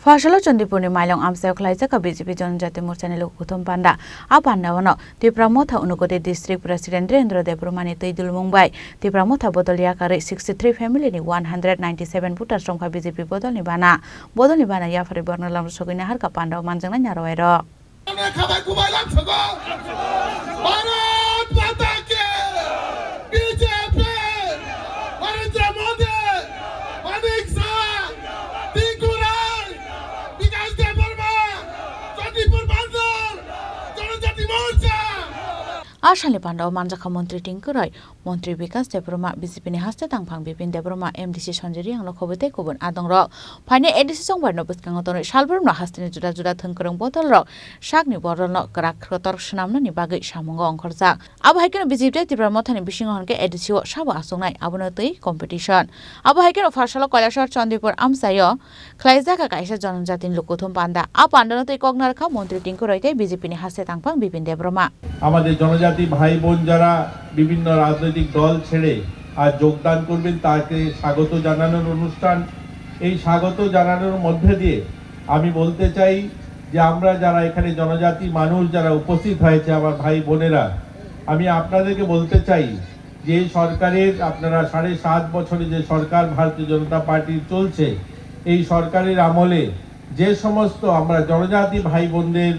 Fasalo Chandipurni Mailong Amsa Klaijaka BJP Janajati Morchani Lokuthum Panda A Pandawano Tipramotha Unukode District President Rendra Debrumani Teidul Mumbai Tipramotha Bodolia Kare 63 family ni 197 voters from BJP Bodol Nibana Yafari Bornalam Sogina Harka Pandaw Manjana Nyaroero Ashali Pandaw Manjaka Montri Tinkuroy, Montri Vikas Debroma, BJP ni Haste Tangpang Bipin Debroma, MDC Sonjeri ang Lokobete Kubun Adong Rock. Pane edisi song barno Buskangoton, Shalbur no Hastini Juda Tunkurung Bottle Rock, Shagni Bottle no Grak Rotor Shanamno ni Bagay Shamungo on Korzak. Abu Haken BJP Tibramotan Bishing on Get Edisio Shabo Asungay Abunoti competition. Abu Haken of Harshalo Kolasha Chandipur Amsayo, Klaizaka Kaisha Janjatin Lukutum Panda, Up Andanote Kognarka, Montri Tinkuroy, BJP ni Haste Tangpang Bipin Debroma. আমাদের জনজাতি ভাই বোন যারা বিভিন্ন রাজনৈতিক দল ছেড়ে আজ যোগদান করবেন তাকে স্বাগত জানানোর অনুষ্ঠান এই স্বাগত জানানোর মধ্যে দিয়ে আমি বলতে চাই যে আমরা যারা এখানে জনজাতি মানুষ যারা উপস্থিত হয়েছে আমার ভাই বোনেরা আমি আপনাদেরকে বলতে চাই যে সরকারের আপনারা 7.5 বছরে যে সরকার ভারতীয় জনতা পার্টির চলছে এই সরকারের আমলে যে সমস্ত আমরা জনজাতি ভাই বোনদের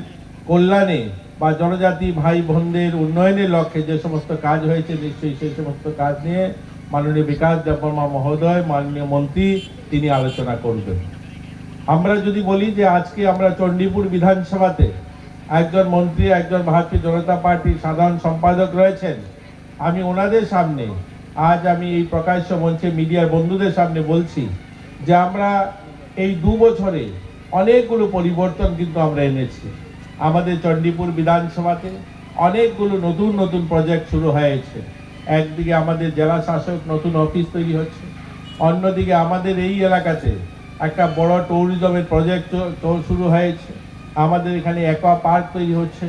কল্যাণে বা জনজাতি ভাই বোনদের উন্নয়নের লক্ষ্যে যে সমস্ত কাজ হয়েছে নিশ্চয়ই সেই সমস্ত কাজ নিয়ে মাননীয় বিকাশ দেববর্মা মহোদয় মাননীয় মন্ত্রী তিনি আলোচনা করবেন আমরা যদি বলি যে আজকে আমরা চণ্ডীপুর বিধানসভাতে একজন মন্ত্রী একজন ভারতীয় জনতা পার্টির সাধারণ সম্পাদক রয়েছেন আমি ওনাদের সামনে আজ আমি এই প্রকাশ্য মঞ্চে মিডিয়ার বন্ধুদের সামনে বলছি যে আমরা এই 2 বছরে অনেকগুলো পরিবর্তন কিন্তু আমরা এনেছি আমাদের চণ্ডীপুর বিধানসভাতে অনেকগুলো নতুন প্রজেক্ট শুরু হয়েছে একদিকে আমাদের জেলা শাসক নতুন অফিস তৈরি হচ্ছে অন্যদিকে আমাদের এই এলাকাতে একটা বড় ট্যুরিজমের প্রজেক্ট শুরু হয়েছে আমাদের এখানে অ্যাকোয়া পার্ক তৈরি হচ্ছে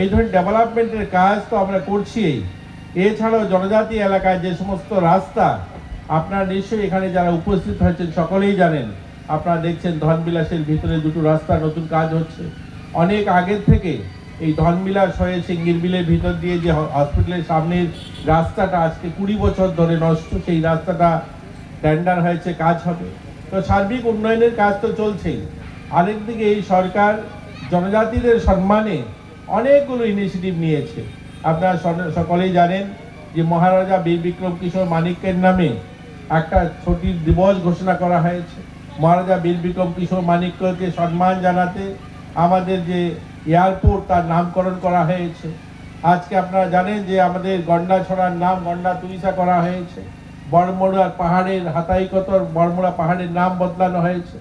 এই ধরনের ডেভেলপমেন্টের কাজ তো আমরা করছি এছাড়াও জনজাতি এলাকায় যে সমস্ত রাস্তা আপনারা নিশ্চয়ই এখানে যারা উপস্থিত হয়েছেন সকলেই জানেন আপনারা দেখছেন ধনবিলাসের ভিতরে দুটো রাস্তা নতুন কাজ হচ্ছে অনেক আগে থেকে এই ধনবিলাস হয়ে সিঙ্গির বিলের ভিতর দিয়ে যে হসপিটালের সামনের রাস্তাটা আজকে 20 বছর ধরে নষ্ট সেই রাস্তাটা টেন্ডার হয়েছে কাজ হবে তো সার্বিক উন্নয়নের কাজ তো চলছেই আরেকদিকে এই সরকার জনজাতিদের সম্মানে অনেকগুলো ইনিশিয়েটিভ নিয়েছে আপনারা সকলেই জানেন যে মহারাজা বীর বিক্রম কিশোর মানিক্যের নামে একটা ছুটির দিবস ঘোষণা করা হয়েছে মহারাজা বীর বিক্রম কিশোর মানিক্যকে সম্মান জানাতে আমাদের যে এয়ারপোর্ট তার নামকরণ করা হয়েছে আজকে আপনারা জানেন যে আমাদের গন্ডাছড়ার নাম গন্ডা তুলিসা করা হয়েছে বড়মুড়া পাহাড়ের হাতাইকতর বড়মুড়া পাহাড়ের নাম বদলানো হয়েছে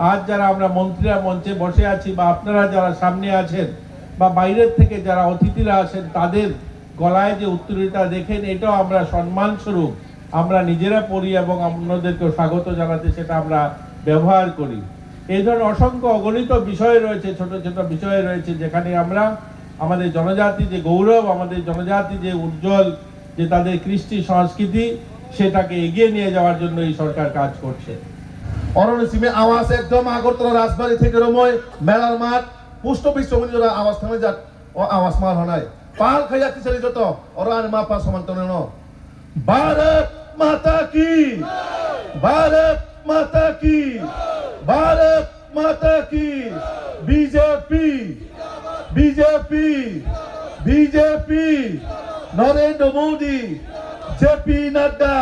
আজ যারা আমরা মন্ত্রীরা মঞ্চে বসে আছি বা আপনারা যারা সামনে আছেন বা বাইরের থেকে যারা অতিথিরা আসেন তাদের গলায় যে উত্তরীয়তা দেখেন এটাও আমরা সম্মান স্বরূপ আমরা নিজেরা পড়ি এবং অন্যদেরকে স্বাগত জানাতে সেটা আমরা ব্যবহার করি এই ধরনের অসংখ্য অগণিত বিষয় রয়েছে ছোট ছোট বিষয় রয়েছে যেখানে আমরা আমাদের জনজাতি যে গৌরব আমাদের জনজাতি যে উজ্জ্বল যে তাদের কৃষ্টি সংস্কৃতি সেটাকে এগিয়ে নিয়ে যাওয়ার জন্য এই সরকার কাজ করছে অরণসীমে আওয়াজ একদম আগরতলা রাজবাড়ি থেকে রময় মেলার মাঠ পুষ্ট বিশ্বমণি যারা আওয়াজ থামে যাক ও আওয়াজ মাল হনায় পাল খাইয়া কিসারি যত অরান মা পা সমান্তন ভারত মাতা কি ভারত মাতা কি भारत माता की BJP BJP BJP Narendra Modi JP Nadda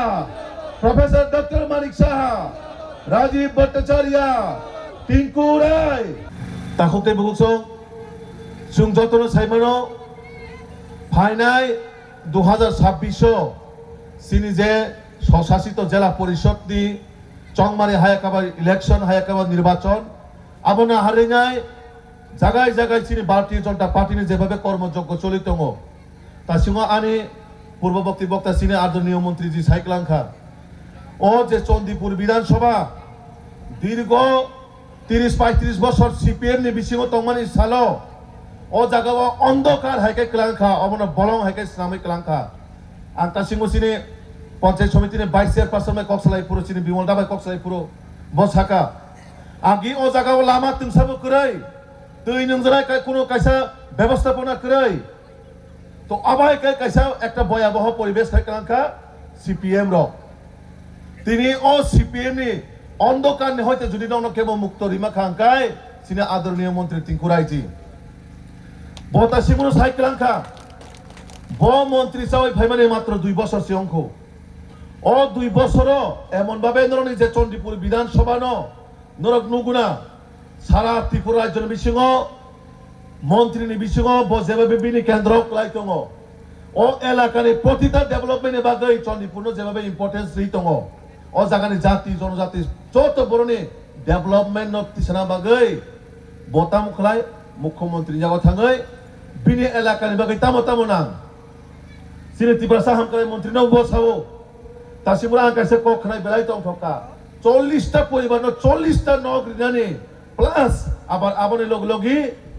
professor doctor Manik Shah Rajib Bhattacharjee Tinku Roy ताखुते बुगसो सुंजतन साइमनो फाइनाल 2026 सिनी जे स्वशासित जिला परिषद दी চংমারি হায়াকাবা ইলেকশন হায়াকাবা নির্বাচন আবনা হারিঙায় জায়গায় জায়গায় চিনি ভারতীয় জনতা পার্টি যেভাবে কর্মযজ্ঞ চলিত তা সিংহ আনি পূর্ববর্তী বক্তা চিনি আদরণীয় মন্ত্রী জি সাইক্লাংখা ও যে চণ্ডীপুর বিধানসভা দীর্ঘ 30-35 বছর সিপিএম নি বিসিং তংমানি সালো ও জায়গা অন্ধকার হাইকে ক্লাংখা অবন বলং হাইকে ইসলামিক ক্লাংখা আন্তা সিংহ চিনি পঞ্চায়েত সমিতির 22 চেয়ারপারসন কক্সলাই পুরো চিনি বিমল দাবাই কক্সলাই পুরো বসাকা आगि ओ जागाव लामा तिंसाबो करै तै नोंजराय কোনো কাইসা ব্যবস্থাপনা কरै তো আবাই কাইসা একটা ভয়াবহ পরিবেশ থাকাঙ্কা সিপিএম র তিনি ও সিপিএম নি অন্ধকার নি হইতে যদি নন কেবল মুক্ত রিমা খাঙ্কাই সিনে আদরণীয় মন্ত্রী তিনকুরাইজি বতা সিমুনো সাইক্লাঙ্কা ব মন্ত্রী চাওই ভাইমানে মাত্র 2 বছর সি অঙ্ক ও 2 বছর এমন ভাবে নরনি যে চন্ডীপুর বিধানসভা ন নরক নুগুনা সারা ত্রিপুরা রাজ্যের বিসিং মন্ত্রীনি বিসিং যেভাবে বিনি কেন্দ্র ক্লাই দङ ও এলাকানি প্রতিটা ডেভেলপমেন্টের বাগै চন্ডীপুর যেভাবে ইম্পর্টেন্স রি দङ ও জায়গানি জাতি জনজাতি যত বড়নি ডেভেলপমেন্ট তিসানা বাগै বতাম খলাই মুখ্যমন্ত্রী জায়গা থাङै বিনি এলাকানি বাগै তামো তামো নাং সিনে ত্রিপুরা সাহামকারী মন্ত্রী ন বসাও তাসিমুরা আকাশে কখনাই বেলাই দङ ঠকা 40টা পরিবার 40টা নগরিনানি প্লাস আবার আবনে লগি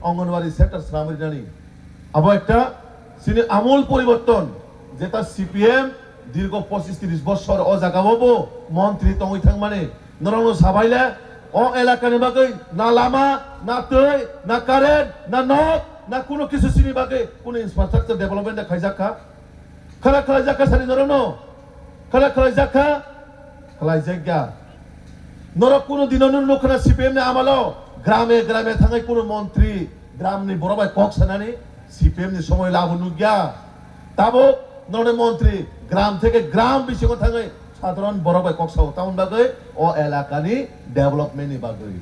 অঙ্গনবাড়ি সেক্টর শ্রামরিনানি আবার একটা সিনে আমূল পরিবর্তন যেটা সিপিএম দীর্ঘ 25-30 বছর ও জাগাবো মন্ত্রী তঙ্গই থাং মানে নরনো সাবাইলে ও এলাকানি বাগৈ না লামা না তৈ না কারেন্ট না নদ না কোনো কিছু সিনি বাগৈ কোনো ইনফ্রাস্ট্রাকচার ডেভেলপমেন্ট খাইজাকা খালা খালা জাকা সানি নরনো খালা খালা জাকা খালাই জায়গা নরক কোনো দিননো লোকনা সিপিএম নে আমালো গ্রামে গ্রামে থাঙै কোনো মন্ত্রী গ্রামনি বড়বাই কক সানানি সিপিএম নি সময় লাভ নুগিয়া তাবো ননে মন্ত্রী গ্রাম থেকে গ্রাম বিসিং থাঙै সাধারণ বড়বাই কক সাও টাউন বাগৈ ও এলাকানি ডেভেলপমেন্ট নি বাগৈ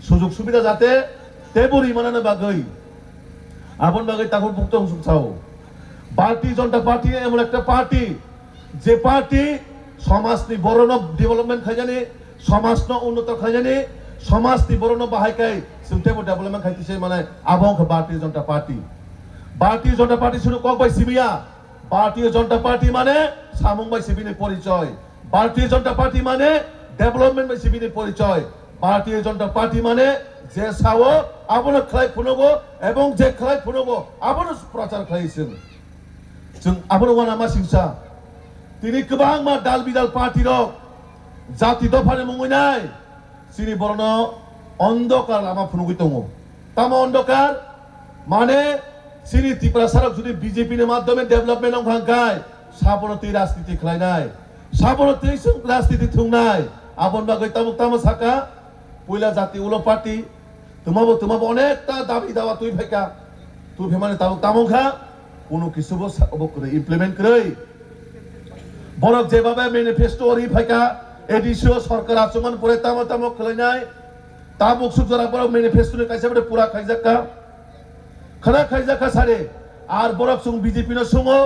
সুযোগ সুবিধা যাতে তেবুরি মানানো বাগৈ আপন বাগৈ তাকুর ভুক্ত চাও ভারতীয় জনতা পার্টি এমন একটা পার্টি যে পার্টি সমাজনি বড় ডেভেলপমেন্ট খাইজানি সমাজ উন্নত খাইজানি সমাজ বড় বাহাইকাই সিমটেবো ডেভেলপমেন্ট খাইতিছে মানে আবং ভারতীয় জনতা পার্টি শুরু কক বাই সিবিয়া ভারতীয় জনতা পার্টি মানে সামং বাই সিবিনি পরিচয় ভারতীয় জনতা পার্টি মানে ডেভেলপমেন্ট বাই সিবিনি পরিচয় ভারতীয় জনতা পার্টি মানে যে সাও আবন খাই ফুনগো এবং যে খাই ফুনগো আবন প্রচার খাইছেন जों आबनो वाना मा सिंसा তিনি गोबां मा दाल बिदाल पार्टी रक জাতি দফারে মঙ্গনাই সিনি বর্ণ অন্ধকার লামা ফুনুগি দङ তামা অন্ধকার মানে সিনি ত্রিপুরা সারক যদি বিজেপি এর মাধ্যমে ডেভেলপমেন্ট অংখাঙ্কাই সাবনতি রাজনীতি খালাইনাই সাবনতি রাজনীতি থুংনাই আবন বাগৈ তামুক তামো সাকা পয়লা জাতি উলো পার্টি তোমাবো অনেকটা দাবি দাওয়া তুই ভাইকা তুই ভেমানে তামুক তামুখা কোনো কিছু করে ইমপ্লিমেন্ট করেই বরক যেভাবে ম্যানিফেস্টো ওরি ফাইকা এডিসিও সরকার আচমন পরে তামো তামো খলাইনাই তামুক সুজরা বরক ম্যানিফেস্টো নে কাইসা বড় পুরা খাইজাকা খানা খাইজাকা সারে আর বরক সুং বিজেপি ন সুঙো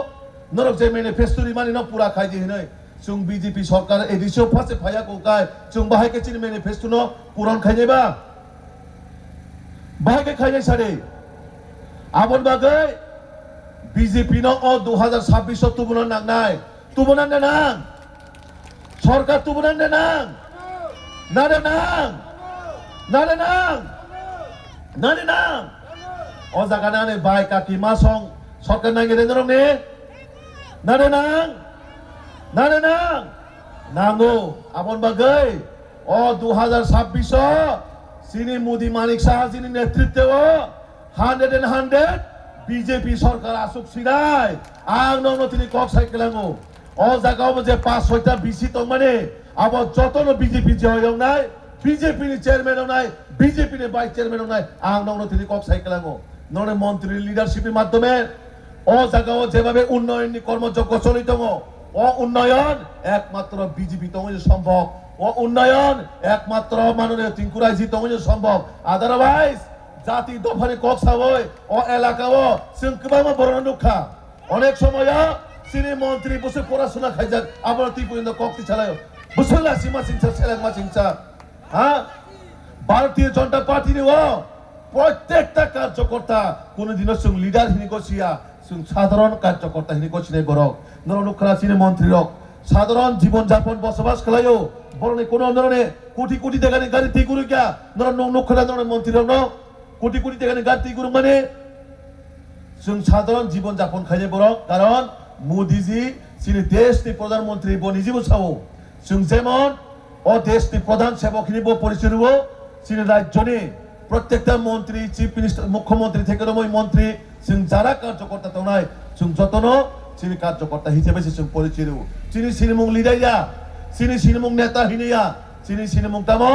নরক যে ম্যানিফেস্টো রি মানি ন পুরা খাইজি হিনাই সুং বিজেপি সরকার এডিসিও ফাসে ফায়া কোকাই সুং বাহাইকে চিনি ম্যানিফেস্টো ন পুরন খাইনেবা বাহাইকে খাইনাই সারে আবন বাগৈ বিজেপি ন 2026 তুবুনান নাংনাই তুবুনান দে নাং সরকার তুবুনান দে নাং না দে নাং না দে নাং না দে নাং ও জাগানা নে বাই কাকি মা সং সরকার নাঙ্গে দে নরং নে না দে নাং না দে নাং নাঙ্গো আবন বাগৈ ও 2026 সিনি মোদি মানিক সাহা জিনি নেতৃত্বে 100 বিজেপি সরকার আসুক সিনাই আং নং তিনি কক সাইকেলাঙ্গো ও জায়গাও যে 5-6টা বিসি তো মানে আবার যতন বিজেপি যে হয়ং নাই বিজেপি নি চেয়ারম্যান নাই বিজেপি নি ভাইস চেয়ারম্যান নাই আং নং তিনি কক সাইকেলাঙ্গো ননে মন্ত্রী লিডারশিপের মাধ্যমে ও জায়গাও যেভাবে উন্নয়ন কর্মযজ্ঞ চলিত ও উন্নয়ন একমাত্র বিজেপি তো সম্ভব ও উন্নয়ন একমাত্র মাননীয় তিনকুরাইজি তো সম্ভব আদারওয়াইজ জাতি দফারে কক সাবই ও এলাকাও जों गोबां বড় দুঃখা অনেক সময় সিনি মন্ত্রী বসে পড়াশোনা খাইজাক আবার তুই পর্যন্ত কক্তি চালায় বুঝলা সীমা সিংসা সেলাকমা সিংসা হ্যাঁ ভারতীয় জনতা পার্টি রে প্রত্যেকটা কার্যকর্তা কোনদিনও जों লিডার হিনি কছিয়া जों সাধারণ কার্যকর্তা হিনি কছিনে বরক নরনুখরা সিনি মন্ত্রী রক সাধারণ জীবন যাপন বসবাস খালায়ও বরনে কোন ধরনে কোটি কোটি টাকা গাড়ি ঠিক করে গিয়া নরনুখরা নরন মন্ত্রী রক কোটি কোটি টাকা গাড়ি গুরু মানে जों সাধারণ জীবন যাপন খাইনে বরক কারণ মোদিজি যিনি দেশনি প্রধানমন্ত্রী বনিজিবো সাও जों যেমন ও দেশনি প্রধান সেবকনি বো পরিচয় চিনি রাজ্যনি প্রত্যেকটা মন্ত্রী চিফ মিনিস্টার মুখ্যমন্ত্রী থেকে রময় মন্ত্রী जों যারা কার্যকর্তা দংনাই जों যতনো চিনি কার্যকর্তা হিসেবে जों পরিচিত চিনি সিনিমুং লিডাইয়া চিনি সিনিমুং নেতা হিনিয়া চিনি সিনিমুং তামো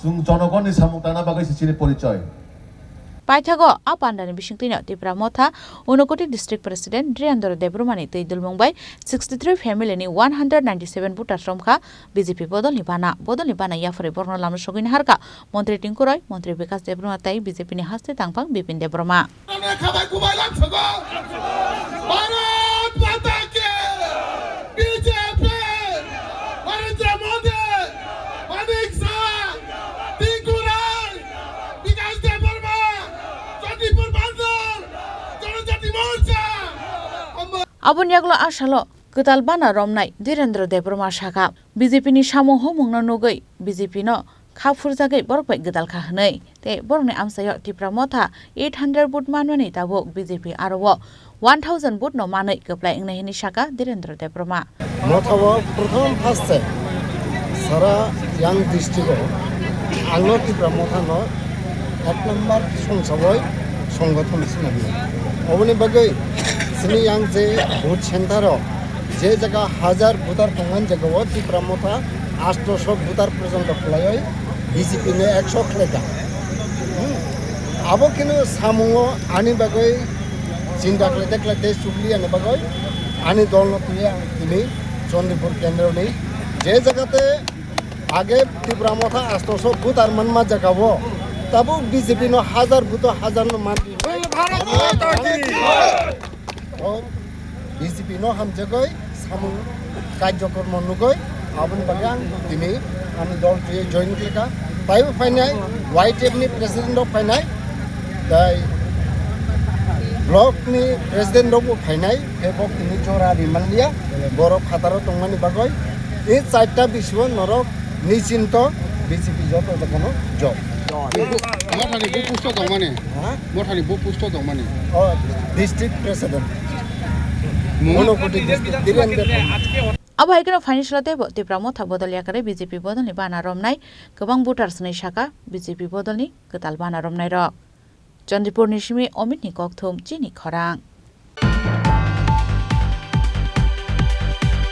जों জনগণनि সামুং তানা বাগै চিনি পরিচয় Paithago apandani bisingtino tipra motha Unakoti district president Dhirendra Debrumani teidul mungbai 63 family ni 197 buta somkha BJP bodol ni bana yafore borno lam sogin harka Montri Tingkuroy Montri Vikas Debruma tai BJP ni haste tangpang Bipin Debruma Abun yaglo asalo ketal bana romnai Dhirendra Debruma shaka BJP ni samo homungna nugoi BJP no khafur jagai borokbai gedal khahnai te borokni amsayo tipra motha 800 but manwani tabok BJP arowo 1000 but no manai keplai ingnai hini shaka Dhirendra Debruma mothawa prothom faste sara yang district anglo tipra motha no 1 number songsawai সংগঠন sinami oboni bagai sini yang je vote center je jaga 1000 voter tongan jaga wo tipra motha 800 voter পর্যন্ত খলাই BJP ne 100 khlega abo kinu samungo ani bagai cinta khle te sugli ani bagai ani dol no tuya ini Chondipur kendro ni je jagate age tipra motha 800 voter manma jaga wo tabo BJP no 1000 voter 1000 no man BJP no ham jagai samu কার্যকর্ম নুগৈ আবুন বাগান তিনি আমি দল join করা তাই ফাইনাই YTF ni president of ফাইনাই তাই block ni president of ফাইনাই এবক তিনি জোরা রিমান্ডিয়া বড় খাতার তংমানি বাগৈ এই চারটা বিষয় নরক নিশ্চিন্ত BJP যত দেখানো জব মঠানি বু পুষ্ট দং মানে মঠানি বু পুষ্ট দং মানে ও district president Unakoti district Dhirendra Abo haikeno financial tebo tipra motha bodol yakare BJP bodol ni bana romnai gobang voters ni shaka BJP bodol ni ketal bana romnai rok Chandipur ni simi Omit ni kokthum chini khorang